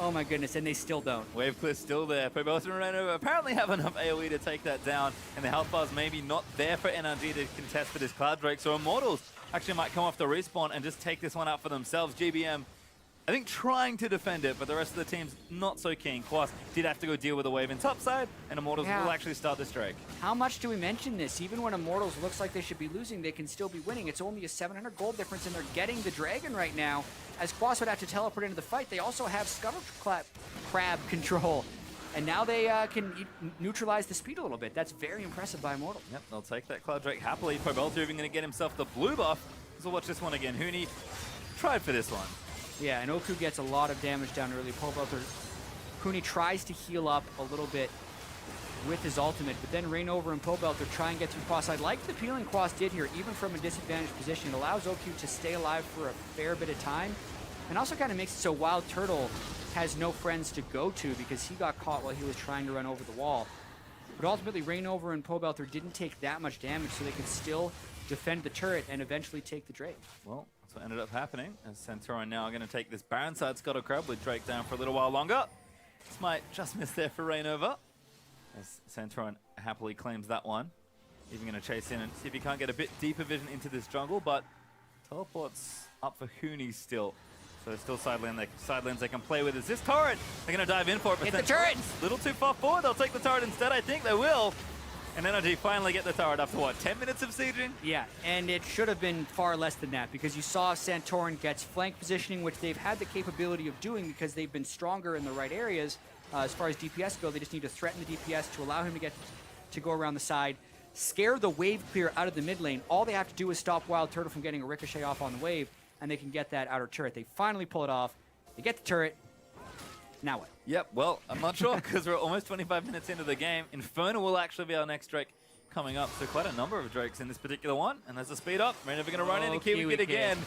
Oh my goodness, and they still don't. Wave clear still there. Pobelta and Reino apparently have enough AoE to take that down, and the health bar's maybe not there for NRG to contest for this Cloud Drake, so Immortals actually might come off the respawn and just take this one out for themselves. GBM, I think, trying to defend it, but the rest of the team's not so keen. Quas did have to go deal with the wave in topside, and Immortals will actually start this Drake. How much do we mention this? Even when Immortals looks like they should be losing, they can still be winning. It's only a 700 gold difference, and they're getting the dragon right now. As Quas would have to teleport into the fight, they also have Scuttle Crab control. And now they can neutralize the speed a little bit. That's very impressive by Immortal. Yep, they'll take that Cloud Drake happily. Pobelta even going to get himself the blue buff. So watch this one again. Huni tried for this one. Yeah, and Oku gets a lot of damage down early. Pobelta, Huni tries to heal up a little bit with his ultimate, but then Rainover and Pobelta try and get through Quas. I like the peeling Quas did here, even from a disadvantaged position. It allows Oku to stay alive for a fair bit of time, and also kind of makes it so Wild Turtle has no friends to go to because he got caught while he was trying to run over the wall. But ultimately, Rainover and Pobelta didn't take that much damage, so they could still defend the turret and eventually take the Drake. Well, that's what ended up happening, as Centauron now are going to take this Baron side Scuttle Crab with Drake down for a little while longer. This might just miss there for Rainover, as Centauron happily claims that one. Even going to chase in and see if he can't get a bit deeper vision into this jungle, but teleports up for Huni still. So still side lanes they can play with. Is this turret? They're going to dive in for it. Hit the turret! A little too far forward. They'll take the turret instead. I think they will. And NRG finally get the turret after, what, 10 minutes of sieging? Yeah, and it should have been far less than that because you saw Santorin gets flank positioning, which they've had the capability of doing because they've been stronger in the right areas. As far as DPS go, they just need to threaten the DPS to allow him to go around the side, scare the wave clear out of the mid lane. All they have to do is stop Wild Turtle from getting a ricochet off on the wave, and they can get that outer turret. They finally pull it off. They get the turret. Now what? Yep, well, I'm not sure because we're almost 25 minutes into the game. Inferno will actually be our next Drake coming up. So quite a number of Drakes in this particular one. And there's a speed up. We're never going to run in and Kiwi Kid again.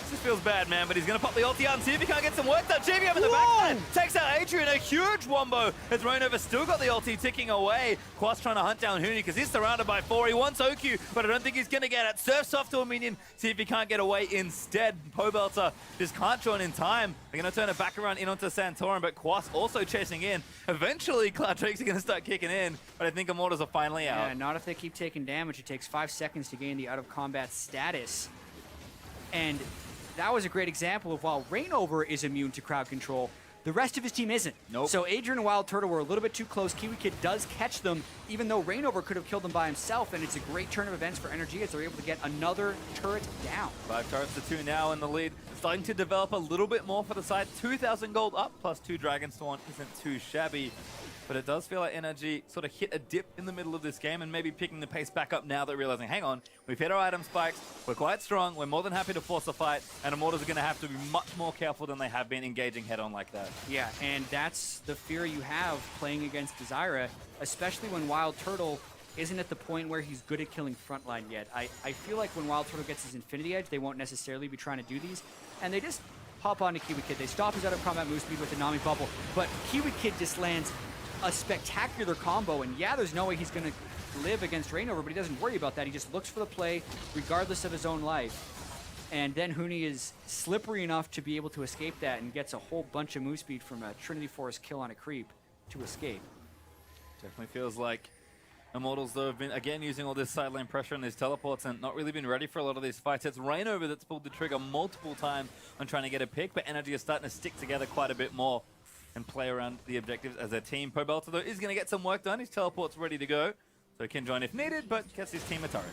This feels bad, man, but he's going to pop the ulti out and see if he can't get some work done. GBM in the backside takes out Adrian, a huge wombo as Rainover still got the ulti ticking away. Quas trying to hunt down Huni because he's surrounded by 4. He wants OQ, but I don't think he's going to get it. Surfs off to a minion, see if he can't get away instead. Pobelta just can't join in time. They're going to turn it back around in onto Santorin, but Quas also chasing in. Eventually, Cloud Drakes are going to start kicking in, but I think Immortals are finally out. Yeah, not if they keep taking damage. It takes 5 seconds to gain the out-of-combat status. And that was a great example of while Rainover is immune to crowd control, the rest of his team isn't. Nope. So Adrian and Wild Turtle were a little bit too close. Kiwi Kid does catch them, even though Rainover could have killed them by himself, and it's a great turn of events for NRG as they're able to get another turret down. 5 turrets to 2 now in the lead. Starting to develop a little bit more for the side. 2,000 gold up, plus 2 Dragons to 1 isn't too shabby. But it does feel like NRG sort of hit a dip in the middle of this game and maybe picking the pace back up now that realizing, hang on, we've hit our item spikes, we're quite strong, we're more than happy to force a fight, and Immortals are going to have to be much more careful than they have been engaging head-on like that. Yeah, and that's the fear you have playing against Desira, especially when Wild Turtle isn't at the point where he's good at killing frontline yet. I feel like when Wild Turtle gets his Infinity Edge, they won't necessarily be trying to do these, and they just hop onto Kiwi Kid. They stop his out-of-combat move speed with the Nami Bubble, but Kiwi Kid just lands a spectacular combo, and yeah, there's no way he's going to live against Rainover, but he doesn't worry about that. He just looks for the play regardless of his own life. And then Huni is slippery enough to be able to escape that and gets a whole bunch of move speed from a Trinity Force kill on a creep to escape. Definitely feels like Immortals, though, have been, again, using all this side lane pressure and these teleports and not really been ready for a lot of these fights. It's Rainover that's pulled the trigger multiple times on trying to get a pick, but NRG is starting to stick together quite a bit more and play around the objectives as a team. Pobelta, though, is going to get some work done. His teleport's ready to go, so he can join if needed, but gets his team a turret.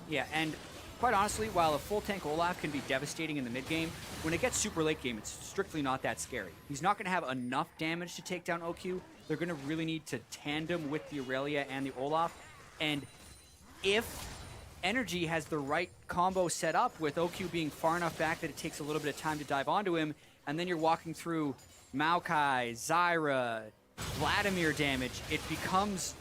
Yeah, and quite honestly, while a full tank Olaf can be devastating in the mid game, when it gets super late game, it's strictly not that scary. He's not going to have enough damage to take down OQ. They're going to really need to tandem with the Aurelia and the Olaf, and if NRG has the right combo set up with OQ being far enough back that it takes a little bit of time to dive onto him, and then you're walking through Maokai, Zyra, Vladimir damage, it becomes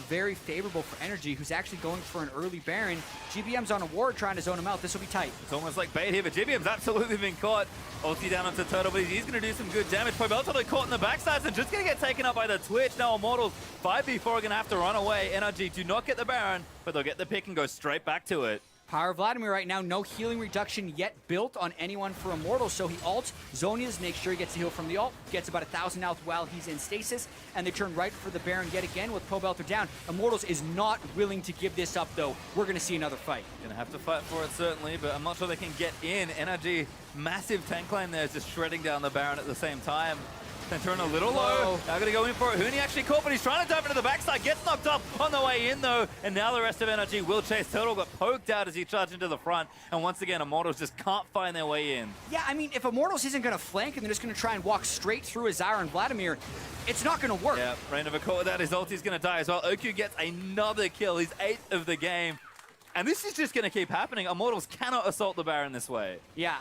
very favorable for NRG, who's actually going for an early Baron. GBM's on a ward trying to zone him out. This will be tight. It's almost like bait here, but GBM's absolutely been caught. Ulti down onto Turtle, but he's going to do some good damage. Pobelta caught in the backsides and just going to get taken up by the Twitch. Now Immortals 5v4 are going to have to run away. NRG do not get the Baron, but they'll get the pick and go straight back to it. Power Vladimir right now, no healing reduction yet built on anyone for Immortals, so he ults. Zhonya's makes sure he gets a heal from the ult, gets about 1,000 health while he's in stasis, and they turn right for the Baron yet again with Pobelter down. Immortals is not willing to give this up, though. We're going to see another fight. Gonna have to fight for it, certainly, but I'm not sure they can get in. NRG, massive tank line there, is just shredding down the Baron at the same time. Centurion a little low. Now gonna go in for it. Huni actually caught, but he's trying to dive into the backside. Gets knocked up on the way in, though. And now the rest of NRG will chase. Turtle got poked out as he charged into the front. And once again, Immortals just can't find their way in. Yeah, I mean, if Immortals isn't going to flank and they're just going to try and walk straight through Azara and Vladimir, it's not going to work. Yeah, Rainover caught with that. His ulti's gonna die as well. OQ gets another kill. He's 8th of the game. And this is just gonna keep happening. Immortals cannot assault the Baron this way. Yeah,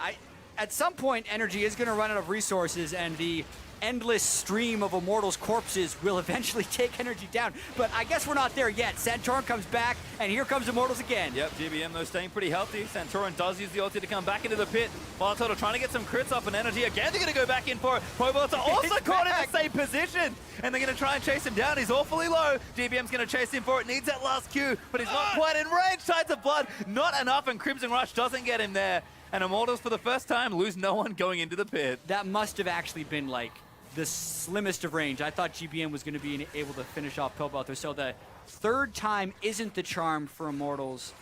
at some point, NRG is going to run out of resources, and the endless stream of Immortals corpses will eventually take NRG down. But I guess we're not there yet. Santorin comes back, and here comes Immortals again. Yep, GBM though staying pretty healthy. Santorin does use the ulti to come back into the pit. While Turtle trying to get some crits off, and NRG again, they're going to go back in for it. Pobelter also caught in the same position, and they're going to try and chase him down. He's awfully low. GBM's going to chase him for it. Needs that last Q, but he's not quite in range. Tides of blood, not enough, and Crimson Rush doesn't get him there. And Immortals, for the first time, lose no one going into the pit. That must have actually been like the slimmest of range. I thought GBM was going to be able to finish off Pobelter. So the third time isn't the charm for Immortals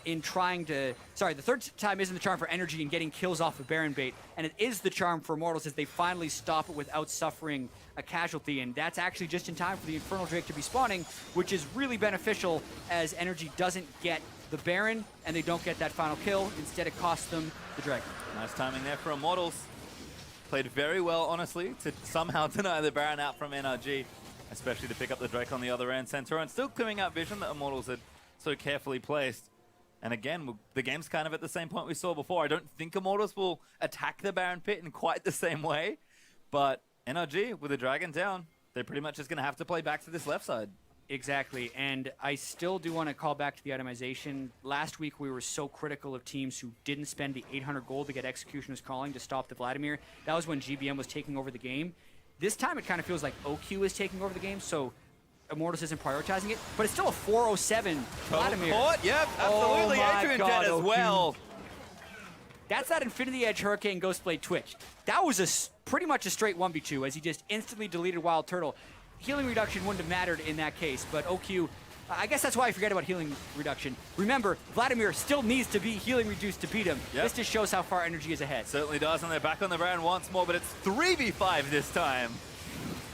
in trying to... Sorry, the third time isn't the charm for NRG in getting kills off of Baron bait. And it is the charm for Immortals as they finally stop it without suffering a casualty. And that's actually just in time for the Infernal Drake to be spawning, which is really beneficial as NRG doesn't get the Baron and they don't get that final kill. Instead, it costs them the Dragon. Nice timing there for Immortals. Played very well, honestly, to somehow deny the Baron out from NRG, especially to pick up the Drake on the other end. Centurion still clearing out vision that Immortals had so carefully placed. And again, the game's kind of at the same point we saw before. I don't think Immortals will attack the Baron pit in quite the same way, but NRG, with the Dragon down, they're pretty much just going to have to play back to this left side. Exactly, and I still do want to call back to the itemization. Last week we were so critical of teams who didn't spend the 800 gold to get Executioner's Calling to stop the Vladimir. That was when GBM was taking over the game. This time it kind of feels like OQ is taking over the game, so Immortals isn't prioritizing it, but it's still a 407 Vladimir. Caught? Yep, absolutely. Oh Adrian dead as well. That's that Infinity Edge Hurricane Ghostblade Twitch. That was pretty much a straight 1v2 as he just instantly deleted Wild Turtle. Healing reduction wouldn't have mattered in that case, but OQ, I guess that's why I forget about healing reduction. Remember, Vladimir still needs to be healing reduced to beat him. Yep. This just shows how far NRG is ahead. Certainly does, and they're back on the Baron once more, but it's 3v5 this time.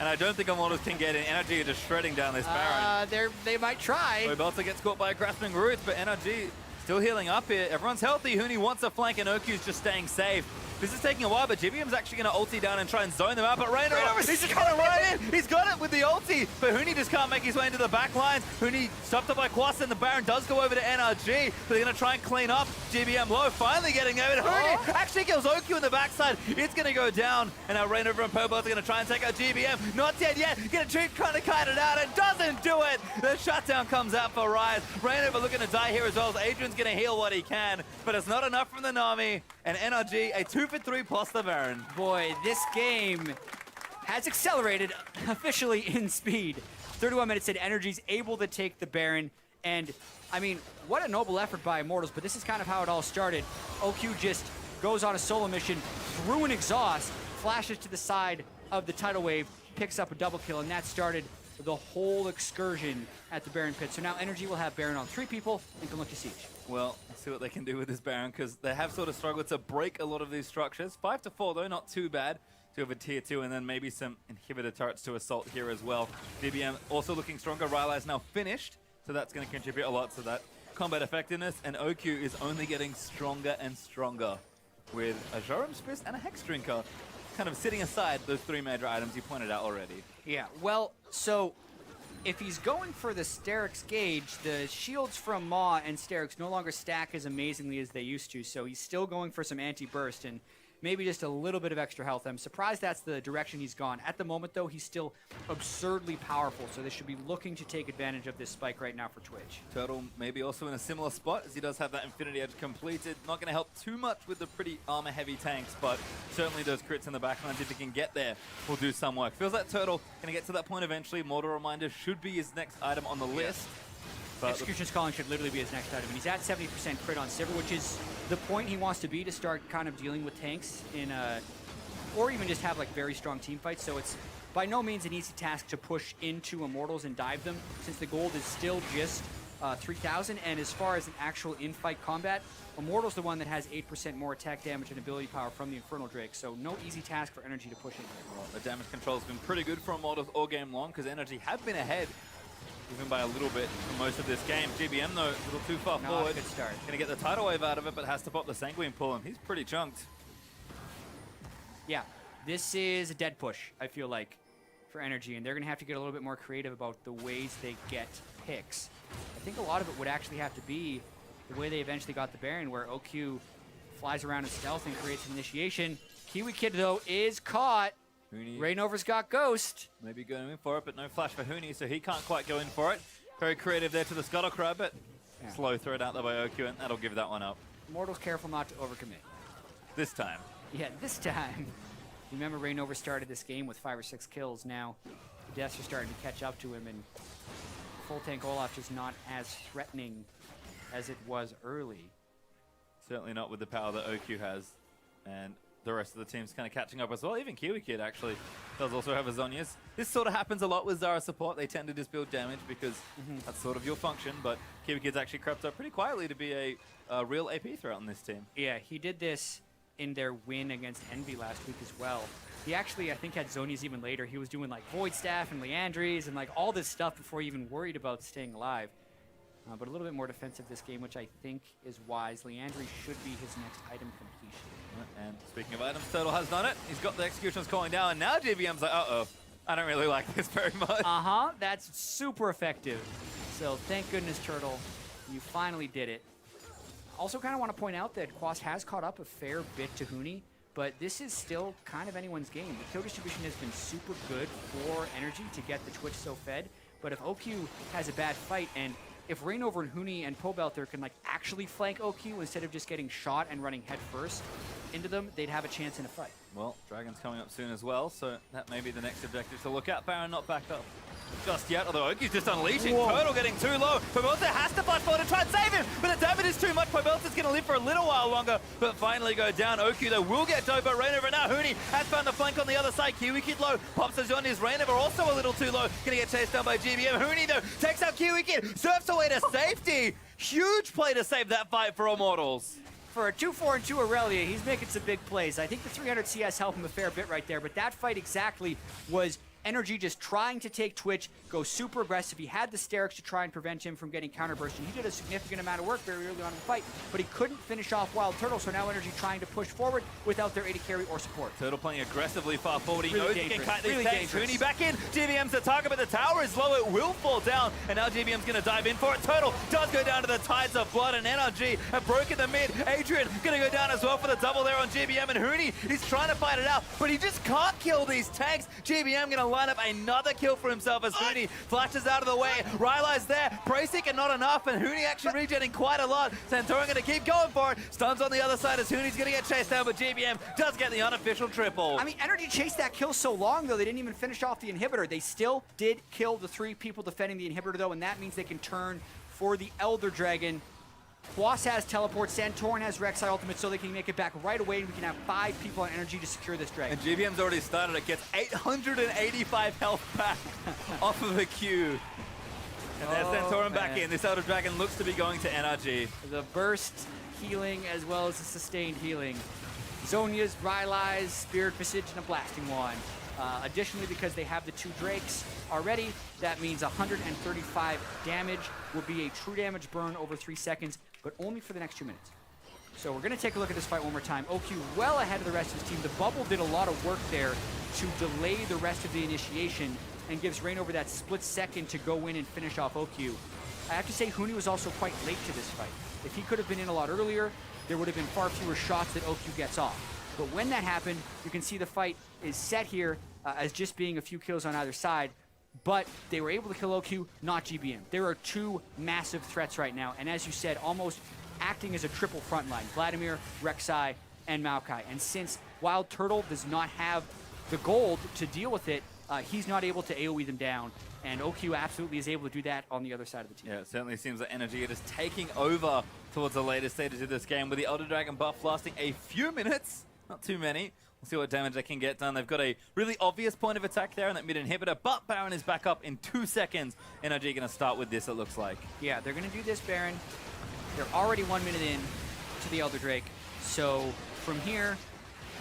And I don't think Immortals can get in. NRG are just shredding down this Baron. They might try. Pobelter gets caught by a grasping root, but NRG still healing up here. Everyone's healthy. Huni wants a flank, and OQ's just staying safe. This is taking a while, but GBM's actually going to ulti down and try and zone them out. But Rainover, he's just going right in. He's got it with the ulti, but Huni just can't make his way into the back lines. Huni stopped up by Quas, and the Baron does go over to NRG, but they're going to try and clean up. GBM low, finally getting over. Huni actually kills OQ in the backside. It's going to go down, and now Rainover and Pobelter are going to try and take out GBM. Not dead yet. Going to trying to kite it out, and doesn't do it. The shutdown comes out for Rise. Rainover looking to die here as well, as Adrian's going to heal what he can, but it's not enough from the Nami, and NRG, a 2-for-3 plus the Baron. Boy, this game has accelerated officially in speed. 31 minutes in, NRG's able to take the Baron, and I mean, what a noble effort by Immortals, but this is kind of how it all started. OQ just goes on a solo mission through an exhaust, flashes to the side of the tidal wave, picks up a double kill, and that started the whole excursion at the Baron pit. So now NRG will have Baron on 3 people and can look to siege. Well, let's see what they can do with this Baron, because they have sort of struggled to break a lot of these structures. 5-4 though, not too bad to have a tier 2, and then maybe some inhibitor turrets to assault here as well. GBM also looking stronger. Rylai is now finished, so that's going to contribute a lot to that combat effectiveness, and OQ is only getting stronger and stronger with a Joram Spiss and a Hex Drinker kind of sitting aside those 3 major items you pointed out already. Yeah, well, so if he's going for the Sterix gauge, the shields from Maw and Sterix no longer stack as amazingly as they used to, so he's still going for some anti-burst and maybe just a little bit of extra health. I'm surprised that's the direction he's gone. At the moment, though, he's still absurdly powerful, so they should be looking to take advantage of this spike right now for Twitch. Turtle maybe also in a similar spot, as he does have that Infinity Edge completed. Not going to help too much with the pretty armor-heavy tanks, but certainly those crits in the backlines, if he can get there, will do some work. Feels like Turtle going to get to that point eventually. Mortal Reminder should be his next item on the list. But Executioner's Calling should literally be his next item. And he's at 70% crit on Sivir, which is the point he wants to be to start kind of dealing with tanks in or even just have like very strong team fights. So it's by no means an easy task to push into Immortals and dive them, since the gold is still just 3,000. And as far as an actual in-fight combat, Immortal's the one that has 8% more attack damage and ability power from the Infernal Drake. So no easy task for NRG to push in. Well, the damage control has been pretty good for Immortals all game long, because NRG have been ahead even by a little bit for most of this game. GBM, though, a little too far forward. Good start. Going to get the tidal wave out of it, but has to pop the Sanguine pull, and he's pretty chunked. Yeah, this is a dead push, I feel like, for NRG, and they're going to have to get a little bit more creative about the ways they get picks. I think a lot of it would actually have to be the way they eventually got the Baron, where OQ flies around in stealth and creates an initiation. Kiwi Kid, though, is caught. Huni Rainover's got Ghost. maybe going in for it, but no flash for Huni, so he can't quite go in for it. Very creative there to the Scuttle Crab, but slow throw it out there by OQ, and that'll give that one up. Immortals careful not to overcommit. This time. Yeah, this time. Remember, Rainover started this game with 5 or 6 kills. Now, the deaths are starting to catch up to him, and full tank Olaf is not as threatening as it was early. Certainly not with the power that OQ has, and the rest of the team's kind of catching up as well. Even Kiwi Kid actually does also have a Zhonya's. This sort of happens a lot with Zara support. They tend to just build damage because that's sort of your function, but Kiwi Kid's actually crept up pretty quietly to be a real AP threat on this team. Yeah, he did this in their win against Envy last week as well. He actually, I think, had Zhonya's even later. He was doing like Void Staff and Leandries and like all this stuff before he even worried about staying alive. But a little bit more defensive this game, which I think is wise. Leandry should be his next item completion. And speaking of items, Turtle has done it. He's got the Executioners calling down, and now GBM's like, uh-oh, I don't really like this very much. That's super effective. So thank goodness, Turtle, you finally did it. Also kind of want to point out that Quas has caught up a fair bit to Huni, but this is still kind of anyone's game. The kill distribution has been super good for NRG to get the Twitch so fed, but if OQ has a bad fight, and if Rainover and Huni and Pobelter can like actually flank OQ instead of just getting shot and running head first into them, they'd have a chance in a fight. Well, Dragon's coming up soon as well, so that may be the next objective to look at. Baron not backed up just yet, although OQ's just unleashing. Turtle getting too low. Pobelter has to flash forward to try and save him, but the damage is too much. Pobelter's going to live for a little while longer, but finally go down. OQ, though, will get dove by Rainover. Now Huni has found the flank on the other side. Kiwi Kid low, pops us on his Rainover, also a little too low. Going to get chased down by GBM. Huni, though, takes out Kiwi Kid, surfs away to safety. Huge play to save that fight for Immortals. For a 2-4 and 2 Aurelia, he's making some big plays. I think the 300 CS helped him a fair bit right there, but that fight exactly was NRG just trying to take Twitch, go super aggressive. He had the Sterix to try and prevent him from getting counterburst, and he did a significant amount of work very early on in the fight, but he couldn't finish off Wild Turtle, so now NRG trying to push forward without their AD carry or support. Turtle playing aggressively far forward. He knows Really he can dangerous. kite these Really tanks. dangerous. Huni back in. GBM's the target, but the tower is low. It will fall down, and now GBM's going to dive in for it. Turtle does go down to the Tides of Blood, and NRG have broken the mid. Adrian going to go down as well for the double there on GBM, and Huni, he's trying to fight it out, but he just can't kill these tanks. GBM going to line up another kill for himself as Huni flashes out of the way. Rylai's there. Bracing and not enough, and Huni actually regenerating quite a lot. Santorin going to keep going for it. Stuns on the other side as Huni's going to get chased down, but GBM does get the unofficial triple. I mean, NRG chased that kill so long, though, they didn't even finish off the inhibitor. They still did kill the 3 people defending the inhibitor, though, and that means they can turn for the Elder Dragon. Quas has teleport, Santorin has Rek'Sai ultimate, so they can make it back right away, and we can have 5 people on NRG to secure this dragon. And GBM's already started. It gets 885 health back off of a Q. And there's Santorin back in. This Elder Dragon looks to be going to NRG. The burst healing as well as the sustained healing. Zhonya's, Rylai's, Spirit Visage, and a Blasting Wand. Additionally, because they have the 2 Drakes already, that means 135 damage will be a true damage burn over 3 seconds, but only for the next 2 minutes. So we're going to take a look at this fight one more time. OQ well ahead of the rest of his team. The bubble did a lot of work there to delay the rest of the initiation and gives Rainover that split second to go in and finish off OQ. I have to say, Huni was also quite late to this fight. If he could have been in a lot earlier, there would have been far fewer shots that OQ gets off. But when that happened, you can see the fight is set here as just being a few kills on either side, but they were able to kill OQ, not GBM. There are 2 massive threats right now, and as you said, almost acting as a triple front line. Vladimir, Rek'Sai, and Maokai. And since Wild Turtle does not have the gold to deal with it, he's not able to AoE them down. And OQ absolutely is able to do that on the other side of the team. Yeah, it certainly seems like NRG is taking over towards the later stages of this game with the Elder Dragon buff lasting a few minutes, not too many. We'll see what damage they can get done. They've got a really obvious point of attack there in that mid inhibitor, but Baron is back up in 2 seconds. NRG going to start with this, it looks like. Yeah, they're going to do this, Baron. They're already 1 minute in to the Elder Drake. So from here,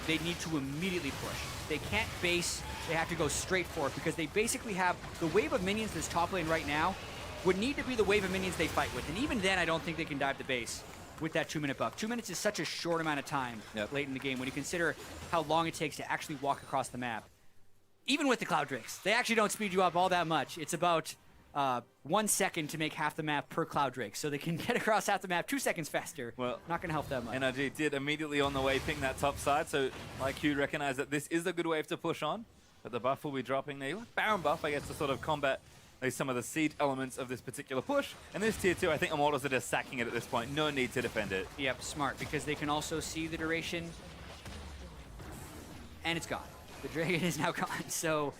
they need to immediately push. They can't base, they have to go straight for it because they basically have the wave of minions that's top lane right now would need to be the wave of minions they fight with. And even then, I don't think they can dive the base with that 2 minute buff. 2 minutes is such a short amount of time late in the game when you consider how long it takes to actually walk across the map. Even with the Cloud Drakes, they actually don't speed you up all that much. It's about 1 second to make half the map per Cloud Drake, so they can get across half the map 2 seconds faster. Well, not going to help that much. NRG did immediately on the way ping that top side, so like you recognize that this is a good wave to push on, but the buff will be dropping there. Baron buff, I guess, to sort of combat some of the siege elements of this particular push. And this tier 2, I think Immortals are just sacking it at this point. No need to defend it. Yep, smart, because they can also see the duration, and it's gone. The Dragon is now gone, so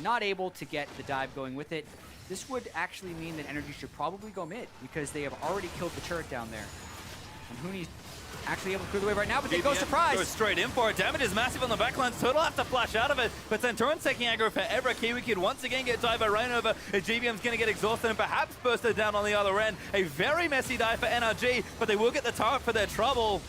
not able to get the dive going with it. This would actually mean that NRG should probably go mid, because they have already killed the turret down there. And Hooney's actually able to clear the way right now, but they go surprise. Goes straight in for it. Damage is massive on the backlines. Total have to flash out of it, but Centurion's taking aggro forever. Kiwi Kid once again get dive by Rainover. GBM's going to get exhausted and perhaps bursted down on the other end. A very messy dive for NRG, but they will get the turret for their trouble.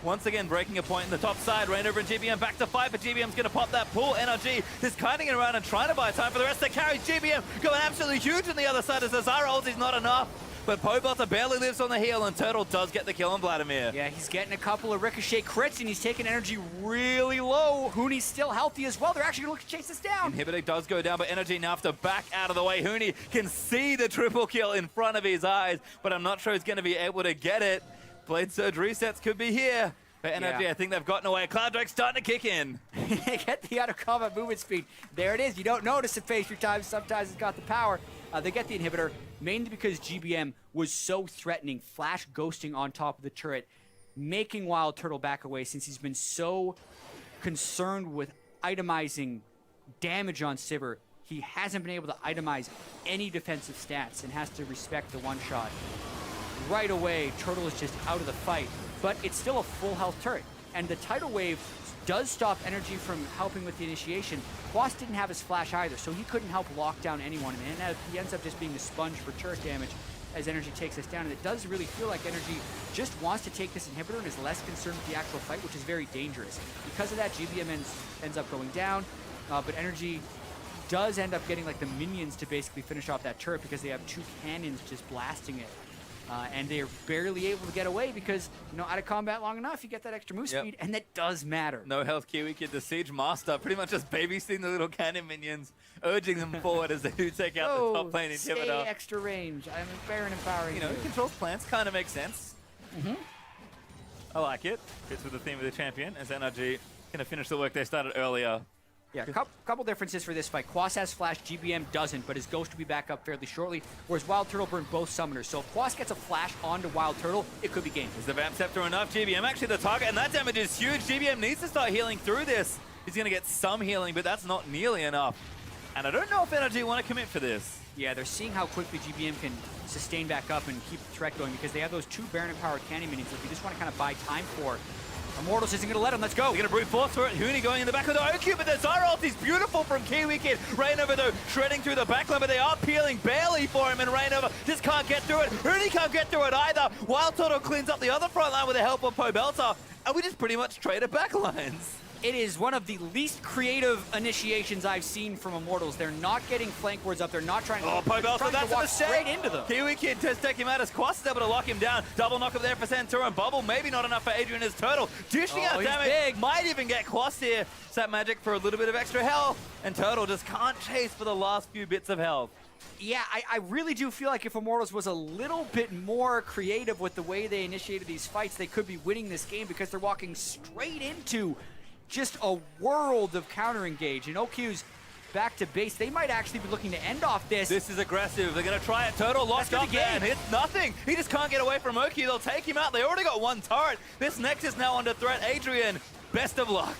Once again, breaking a point in the top side. Rainover and GBM back to fight, but GBM's going to pop that pull. NRG is kiting it around and trying to buy time for the rest of the carries. GBM going absolutely huge on the other side as the Zara ult is not enough. But Pobelter barely lives on the heel, and Turtle does get the kill on Vladimir. Yeah, he's getting a couple of ricochet crits, and he's taking energy really low. Hooney's still healthy as well. They're actually going to look to chase this down. Inhibitor does go down, but NRG now have to back out of the way. Hooney can see the triple kill in front of his eyes, but I'm not sure he's going to be able to get it. Blade Surge resets could be here. But NRG, I think they've gotten away. Cloud Drake's starting to kick in. Get the out-of-combat movement speed. There it is. You don't notice it face your time. Sometimes it's got the power. They get the inhibitor, mainly because GBM was so threatening, flash ghosting on top of the turret, making Wild Turtle back away since he's been so concerned with itemizing damage on Sivir. He hasn't been able to itemize any defensive stats and has to respect the one-shot. Right away, Turtle is just out of the fight. But it's still a full health turret. And the tidal wave does stop energy from helping with the initiation. Quas didn't have his flash either, so he couldn't help lock down anyone. And he ends up just being a sponge for turret damage as energy takes us down. And it does really feel like energy just wants to take this inhibitor and is less concerned with the actual fight, which is very dangerous. Because of that, GBM ends up going down, but energy does end up getting like the minions to basically finish off that turret because they have 2 cannons just blasting it. And they're barely able to get away because, you know, out of combat long enough, you get that extra move speed, and that does matter. No health Kiwi Kid, the Siege Master, pretty much just babysitting the little cannon minions, urging them forward as they do take out the top lane inhibitor. Stay extra range. I'm Baron empowering you. You know, controls plants kind of makes sense. I like it. Fits with the theme of the champion as NRG going to finish the work they started earlier. Yeah, couple differences for this fight. Quas has flash, GBM doesn't, but his Ghost will be back up fairly shortly, whereas Wild Turtle burned both summoners. So if Quas gets a flash onto Wild Turtle, it could be game. Is the Vamp Scepter enough? GBM actually the target, and that damage is huge. GBM needs to start healing through this. He's going to get some healing, but that's not nearly enough. And I don't know if NRG want to commit for this. Yeah, they're seeing how quickly GBM can sustain back up and keep the threat going because they have those 2 Baron-empowered cannon minions that you just want to kind of buy time for. Immortals isn't going to let him. Let's go. They're going to brute force for it. Hooney going in the back of the OQ, but the Zara ult is beautiful from Kiwi Kid. Rainover, though, shredding through the backline, but they are peeling barely for him, and Rainover just can't get through it. Hooney can't get through it either. Wild Turtle cleans up the other front line with the help of Pobelter, and we just pretty much traded backlines. It is one of the least creative initiations I've seen from Immortals. They're not getting flank wards up. They're not trying to, Pobelter, that's to walk straight into them. Kiwi Kid does take him out as Quas is able to lock him down. Double knock up there for Centurion. Bubble, maybe not enough for Adrian as Turtle. Dishing out damage. Big. Might even get Quas here. Sap Magic for a little bit of extra health. And Turtle just can't chase for the last few bits of health. Yeah, I really do feel like if Immortals was a little bit more creative with the way they initiated these fights, they could be winning this game because they're walking straight into just a world of counter engage. And OQ's back to base. They might actually be looking to end off this. This is aggressive. They're going to try it. Turtle locked up there and hits nothing. He just can't get away from OQ. They'll take him out. They already got 1 turret. This Nexus now under threat. Adrian, best of luck.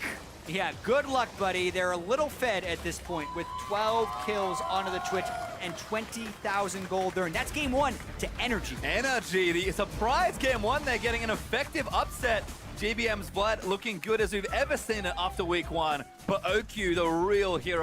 Yeah, good luck, buddy. They're a little fed at this point with 12 kills onto the Twitch and 20,000 gold earned. That's game 1 to NRG. NRG, the surprise game 1. They're getting an effective upset. GBM's blood looking good as we've ever seen it after week 1. But OQ, the real hero.